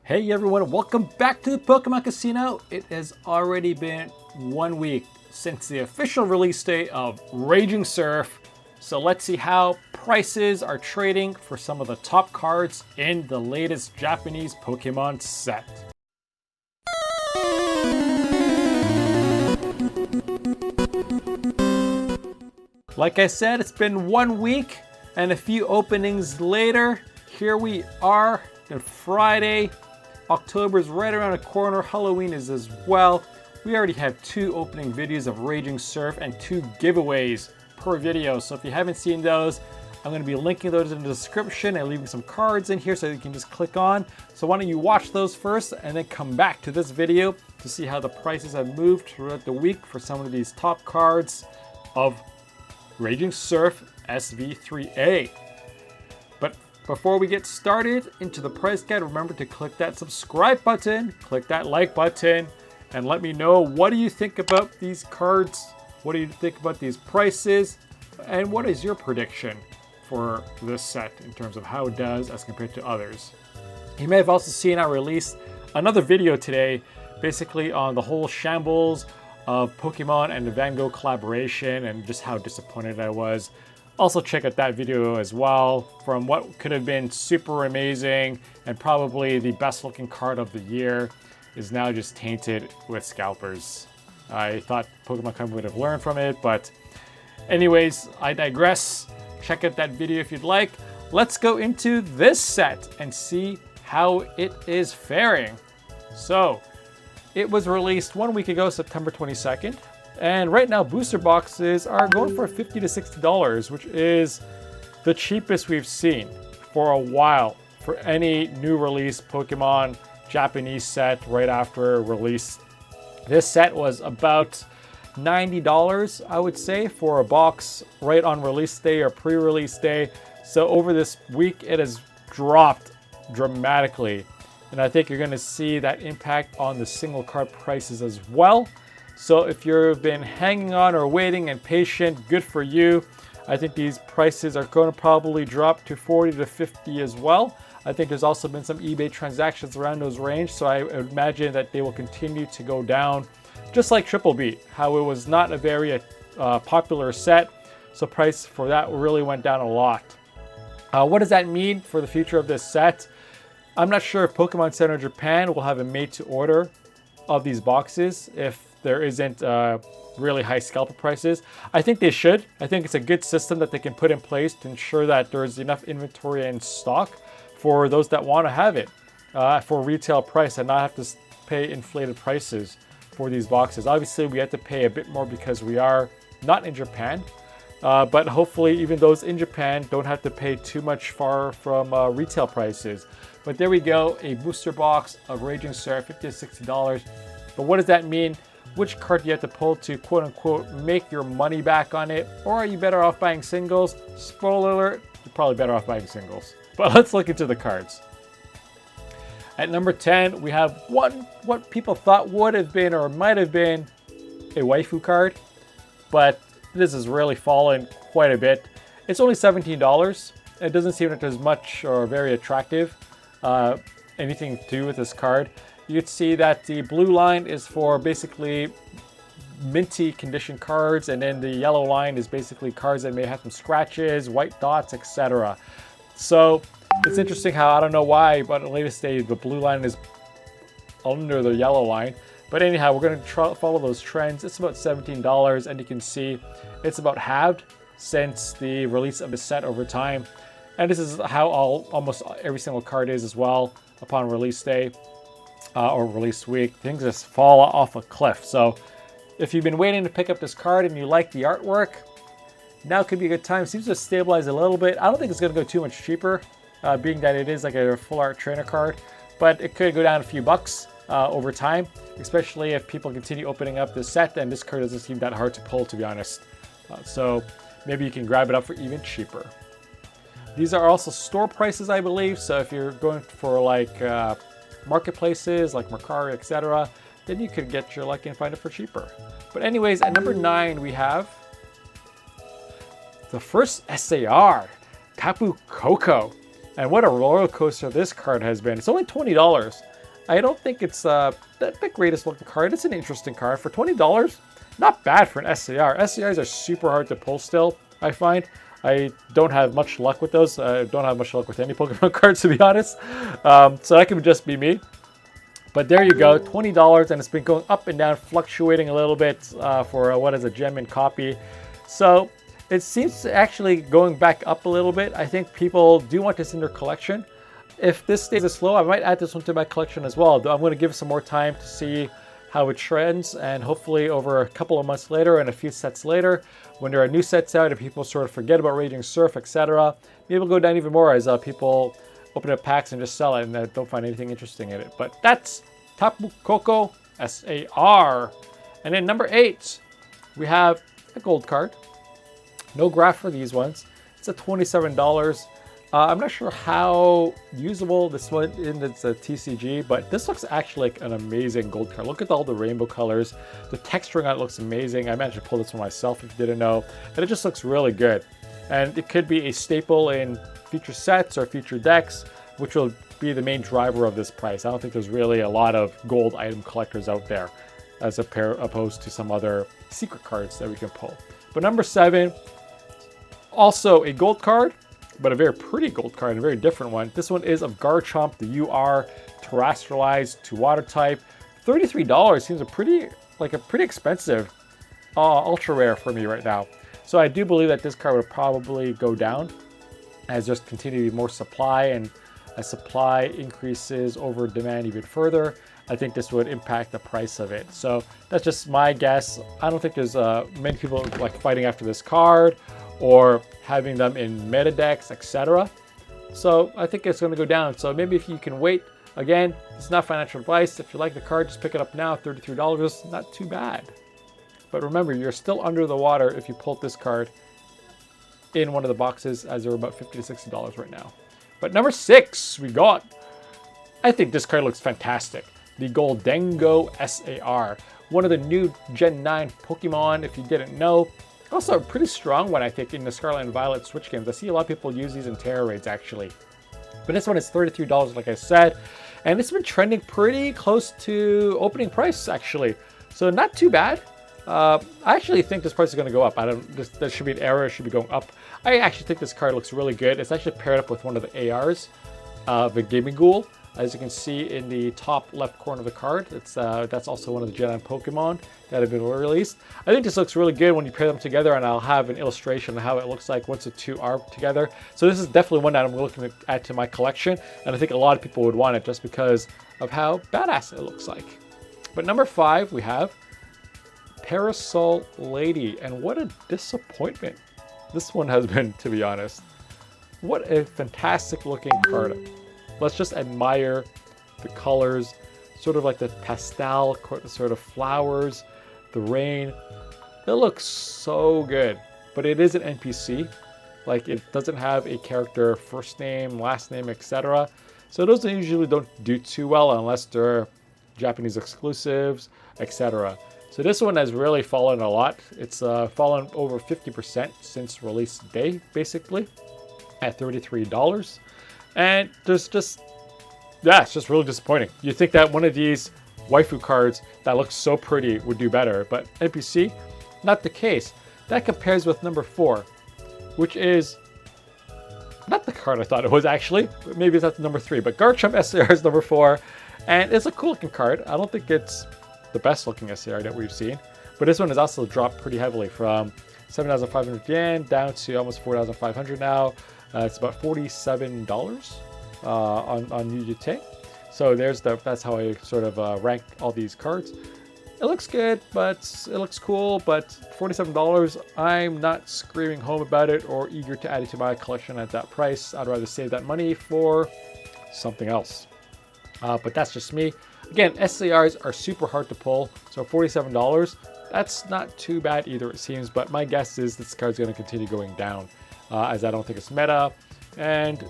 Hey everyone, welcome back to the Pokemon Casino. It has already been 1 week since the official release date of Raging Surf. So let's see how prices are trading for some of the top cards in the latest Japanese Pokemon set. Like I said, it's been 1 week and a few openings later. Here we are on Friday. October is right around the corner. Halloween is as well. We already have 2 opening videos of Raging Surf and 2 giveaways per video. So if you haven't seen those, I'm going to be linking those in the description and leaving some cards in here so you can just click on. So why don't you watch those first and then come back to this video to see how the prices have moved throughout the week for some of these top cards of Raging Surf SV3A. But before we get started into the price guide, remember to click that subscribe button, click that like button, and let me know, what do you think about these cards? What do you think about these prices? And what is your prediction for this set in terms of how it does as compared to others? You may have also seen I released another video today, basically on the whole shambles of Pokemon and the Van Gogh collaboration and just how disappointed I was. Also check out that video as well, from what could have been super amazing and probably the best looking card of the year is now just tainted with scalpers. I thought Pokemon Company would have learned from it, but anyways, I digress. Check out that video if you'd like. Let's go into this set and see how it is faring. So, it was released 1 week ago, September 22nd. And right now, booster boxes are going for $50 to $60, which is the cheapest we've seen for a while for any new release Pokemon Japanese set right after release. This set was about $90, I would say, for a box right on release day or pre-release day. So over this week, it has dropped dramatically. And I think you're going to see that impact on the single card prices as well. So if you've been hanging on or waiting and patient, good for you. I think these prices are going to probably drop to 40 to 50 as well. I think there's also been some eBay transactions around those range, so I imagine that they will continue to go down, just like Triple B, how it was not a very popular set, so price for that really went down a lot. What does that mean for the future of this set? I'm not sure if Pokemon Center Japan will have a made-to-order of these boxes if there isn't really high scalper prices. I think they should. I think it's a good system that they can put in place to ensure that there's enough inventory in stock for those that want to have it for retail price and not have to pay inflated prices for these boxes. Obviously, we have to pay a bit more because we are not in Japan, but hopefully even those in Japan don't have to pay too much far from retail prices. But there we go, a booster box of Raging Surf, $50 to $60. But what does that mean? Which card do you have to pull to quote unquote make your money back on it? Or are you better off buying singles? Spoiler alert, you're probably better off buying singles. But let's look into the cards. At number 10, we have what people thought would have been or might have been a waifu card, but this has really fallen quite a bit. It's only $17. It doesn't seem like there's much or very attractive anything to do with this card. You can see that the blue line is for basically minty condition cards, and then the yellow line is basically cards that may have some scratches, white dots, etc. So it's interesting how, I don't know why, but at the latest stage the blue line is under the yellow line. But anyhow, we're going to follow those trends. It's about $17, and you can see it's about halved since the release of the set over time. And this is how almost every single card is as well upon release day. Or release week, things just fall off a cliff. So if you've been waiting to pick up this card and you like the artwork, now could be a good time. Seems to stabilize a little bit. I don't think it's going to go too much cheaper, being that it is like a full art trainer card, but it could go down a few bucks over time, especially if people continue opening up this set, and this card doesn't seem that hard to pull, to be honest. So maybe you can grab it up for even cheaper. These are also store prices, I believe. So if you're going for like marketplaces like Mercari, etc., then you could get your lucky and find it for cheaper. But anyways, at number 9, we have the first SAR, Tapu Koko. And what a roller coaster this card has been. It's only $20. I don't think it's the greatest looking card. It's an interesting card. For $20, not bad for an SAR. SARs are super hard to pull still, I find. I don't have much luck with those. I don't have much luck with any Pokemon cards, to be honest. So that could just be me. But there you go, $20, and it's been going up and down, fluctuating a little bit for what is a gem in copy. So it seems actually going back up a little bit. I think people do want this in their collection. If this stays this low, I might add this one to my collection as well. I'm going to give it some more time to see how it trends, and hopefully over a couple of months later and a few sets later, when there are new sets out and people sort of forget about Raging Surf, etc., maybe it'll go down even more as people open up packs and just sell it and don't find anything interesting in it. But that's Tapu Koko SAR. And then number 8, we have a gold card. No graph for these ones. It's at $27. I'm not sure how usable this one is. It's a TCG, but this looks actually like an amazing gold card. Look at all the rainbow colors. The texturing on it looks amazing. I managed to pull this one myself if you didn't know. And it just looks really good. And it could be a staple in future sets or future decks, which will be the main driver of this price. I don't think there's really a lot of gold item collectors out there as opposed to some other secret cards that we can pull. But number 7, also a gold card, but a very pretty gold card, a very different one. This one is of Garchomp, the UR, terrestrialized to water type. $33 seems a pretty expensive ultra rare for me right now. So I do believe that this card would probably go down as there's continue to be more supply, and as supply increases over demand even further, I think this would impact the price of it. So that's just my guess. I don't think there's many people like fighting after this card or having them in meta decks, etc. So I think it's going to go down. So maybe if you can wait, again, it's not financial advice. If you like the card, just pick it up now. $33, not too bad. But remember, you're still under the water if you pulled this card in one of the boxes, as they're about $50 to $60 right now. But number 6, we got, I think this card looks fantastic. The Goldengo SAR, one of the new Gen 9 Pokemon, if you didn't know. Also a pretty strong one, I think, in the Scarlet and Violet Switch games. I see a lot of people use these in Terra raids, actually. But this one is $33, like I said. And it's been trending pretty close to opening price, actually. So not too bad. I actually think this price is going to go up. There should be an error. It should be going up. I actually think this card looks really good. It's actually paired up with one of the ARs, the Gimmighoul. As you can see in the top left corner of the card, that's also one of the Gen 9 Pokemon that have been released. I think this looks really good when you pair them together, and I'll have an illustration of how it looks like once the two are together. So this is definitely one that I'm looking to add to my collection, and I think a lot of people would want it just because of how badass it looks like. But number 5, we have Parasol Lady, and what a disappointment this one has been, to be honest. What a fantastic looking card. Let's just admire the colors, sort of like the pastel sort of flowers, the rain. It looks so good, but it is an NPC. Like, it doesn't have a character first name, last name, etc. So those usually don't do too well unless they're Japanese exclusives, etc. So this one has really fallen a lot. It's fallen over 50% since release day, basically, at $33. And there's just, yeah, it's just really disappointing. You think that one of these waifu cards that looks so pretty would do better, but NPC, not the case. That compares with number 4, which is not the card I thought it was, actually. Maybe it's at number 3, but Garchomp SAR is number 4, and it's a cool looking card. I don't think it's the best looking SAR that we've seen, but this one has also dropped pretty heavily from 7,500 yen down to almost 4,500 now. It's about $47 on UUT. So that's how I sort of rank all these cards. It looks good, but it looks cool, but $47, I'm not screaming home about it or eager to add it to my collection at that price. I'd rather save that money for something else. But that's just me. Again, SARs are super hard to pull, so $47, that's not too bad either, it seems, but my guess is this card's going to continue going down. As I don't think it's meta, and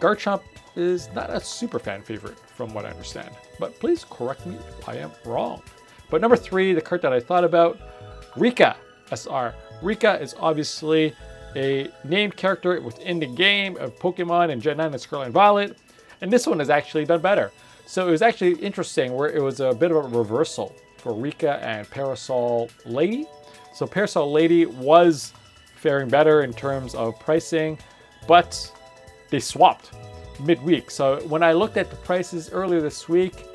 Garchomp is not a super fan favorite from what I understand, but please correct me if I am wrong. But number 3, the card that I thought about, Rika SR. Rika is obviously a named character within the game of Pokemon and Gen 9 and Scarlet and Violet, and this one has actually done better. So it was actually interesting where it was a bit of a reversal for Rika and Parasol Lady. So Parasol Lady was faring better in terms of pricing, but they swapped midweek. So when I looked at the prices earlier this week,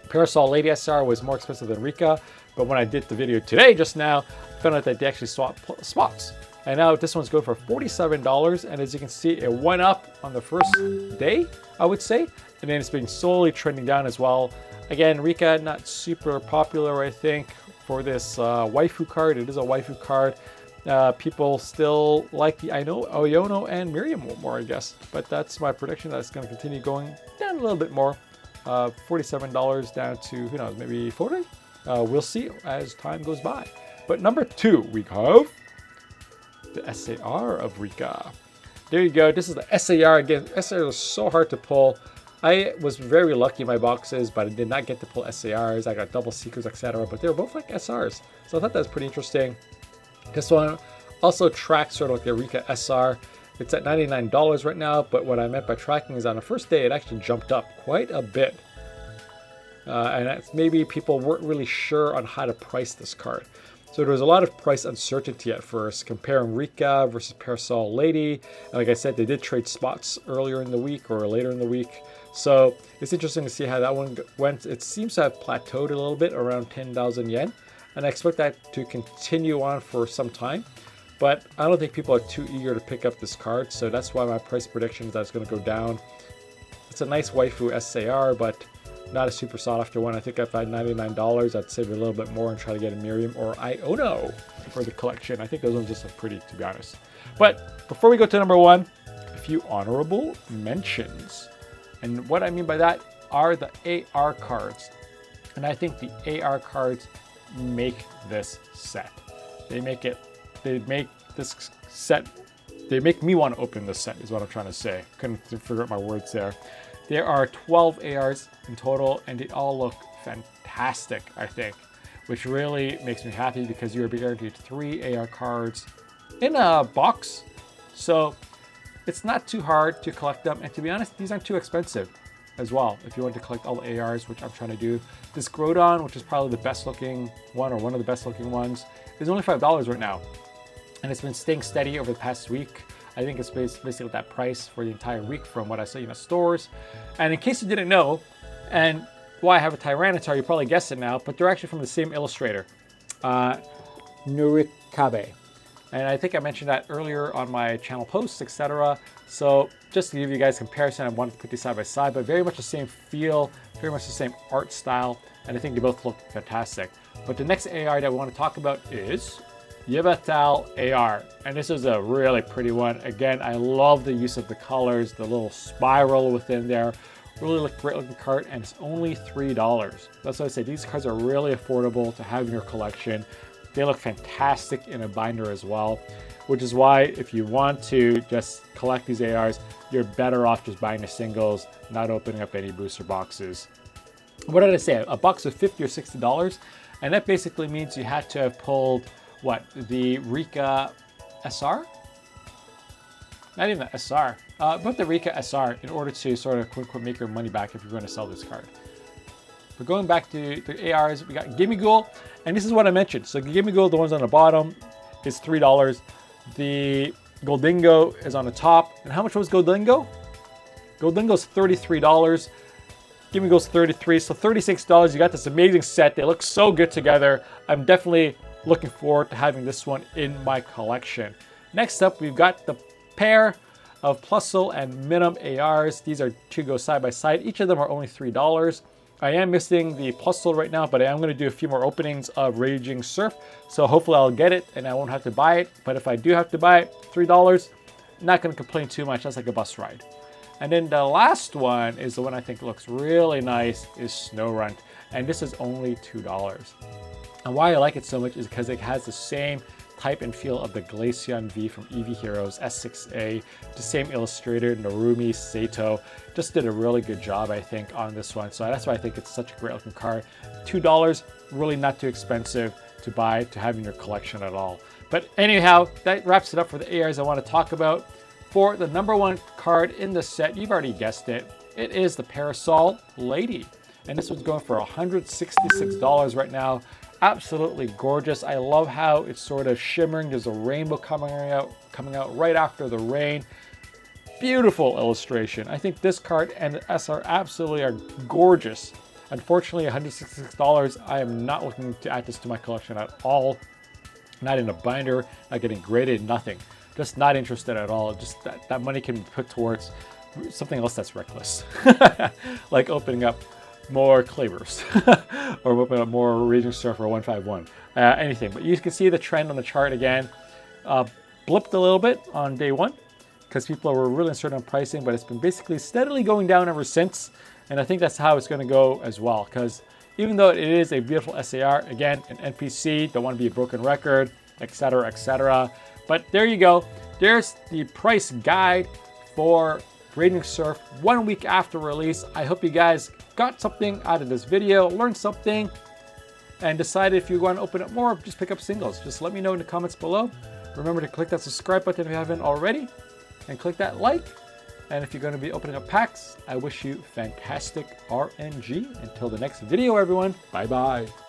Parasol Lady SR was more expensive than Rika, but when I did the video today just now, I found out that they actually swapped spots. And now this one's going for $47, and as you can see, it went up on the first day, I would say, and then it's been slowly trending down as well. Again, Rika, not super popular, I think, for this waifu card. It is a waifu card. People still like the Oyono and Miriam more, I guess. But that's my prediction that it's going to continue going down a little bit more. $47 down to, who knows, maybe 40? We'll see as time goes by. But number 2, we have the SAR of Rika. There you go. This is the SAR again. SAR is so hard to pull. I was very lucky in my boxes, but I did not get to pull SARs. I got double seekers, etc. But they were both like SRs. So I thought that was pretty interesting. This one also tracks sort of like the Rika SR. It's at $99 right now, but what I meant by tracking is on the first day, it actually jumped up quite a bit. And that's maybe people weren't really sure on how to price this card. So there was a lot of price uncertainty at first, comparing Rika versus Parasol Lady. And like I said, they did trade spots earlier in the week or later in the week. So it's interesting to see how that one went. It seems to have plateaued a little bit around 10,000 yen. And I expect that to continue on for some time. But I don't think people are too eager to pick up this card. So that's why my price prediction is that it's going to go down. It's a nice waifu SAR, but not a super sought after one. I think if I had $99, I'd save a little bit more and try to get a Miriam or Iono for the collection. I think those ones just look pretty, to be honest. But before we go to number 1, a few honorable mentions. And what I mean by that are the AR cards. And I think the AR cards make this set. They make this set, they make me want to open this set is what I'm trying to say. Couldn't figure out my words there. There are 12 ARs in total, and they all look fantastic, I think, which really makes me happy because you're guaranteed 3 AR cards in a box. So it's not too hard to collect them. And to be honest, these aren't too expensive as well. If you want to collect all the ARs, which I'm trying to do. This Groudon, which is probably the best looking one or one of the best looking ones, is only $5 right now. And it's been staying steady over the past week. I think it's basically that price for the entire week from what I see in the stores. And in case you didn't know, and why I have a Tyranitar, you probably guessed it now, but they're actually from the same illustrator, Nurikabe. And I think I mentioned that earlier on my channel posts, etc. So just to give you guys a comparison, I wanted to put these side by side, but very much the same feel, very much the same art style, and I think they both look fantastic. But the next AR that we want to talk about is Yveltal AR, and this is a really pretty one. Again, I love the use of the colors, the little spiral within there. Really look great looking card, and it's only $3. That's why I say these cards are really affordable to have in your collection. They look fantastic in a binder as well, which is why if you want to just collect these ARs, you're better off just buying the singles, not opening up any booster boxes. What did I say? A box of $50 or $60, and that basically means you had to have pulled what? The Rika SR? Not even the SR, but the Rika SR in order to sort of quote unquote make your money back if you're going to sell this card. But going back to the ARs, we got Gimmighoul, and this is what I mentioned. So Gimmighoul, the ones on the bottom, is $3. The Goldingo is on the top. And how much was Goldingo? Goldingo's $33. Gimmighoul's $33, so $36. You got this amazing set. They look so good together. I'm definitely looking forward to having this one in my collection. Next up, we've got the pair of Plusle and Minim ARs. These are two go side by side. Each of them are only $3. I am missing the Plusle right now, but I am going to do a few more openings of Raging Surf. So hopefully I'll get it and I won't have to buy it. But if I do have to buy it, $3, not going to complain too much. That's like a bus ride. And then the last one is the one I think looks really nice, is Snorunt. And this is only $2. And why I like it so much is because it has the same type and feel of the Glaceon V from Eevee Heroes S6A, the same illustrator, Narumi Sato, just did a really good job, I think, on this one. So that's why I think it's such a great looking card. $2, really not too expensive to buy, to have in your collection at all. But anyhow, that wraps it up for the ARs I want to talk about. For the number 1 card in the set, you've already guessed it, It is the Parasol Lady. And this one's going for $166 right now. Absolutely gorgeous. I love how it's sort of shimmering. There's a rainbow coming out right after the rain. Beautiful illustration. I think this card and the SR absolutely are gorgeous. Unfortunately, $166. I am not looking to add this to my collection at all. Not in a binder, not getting graded, nothing. Just not interested at all. Just that money can be put towards something else that's reckless. Like opening up more Clavers or opening up more Raging Surf or 151. Anything. But you can see the trend on the chart again. Blipped a little bit on day one because people were really uncertain on pricing, but it's been basically steadily going down ever since. And I think that's how it's going to go as well, because even though it is a beautiful SAR, again, an NPC, don't want to be a broken record, etc., etc. But there you go. There's the price guide for Raging Surf 1 week after release. I hope you guys got something out of this video, learned something, and decided if you want to open up more, just pick up singles. Just let me know in the comments below. Remember to click that subscribe button if you haven't already, and click that like. And if you're going to be opening up packs, I wish you fantastic RNG. Until the next video, everyone. Bye-bye.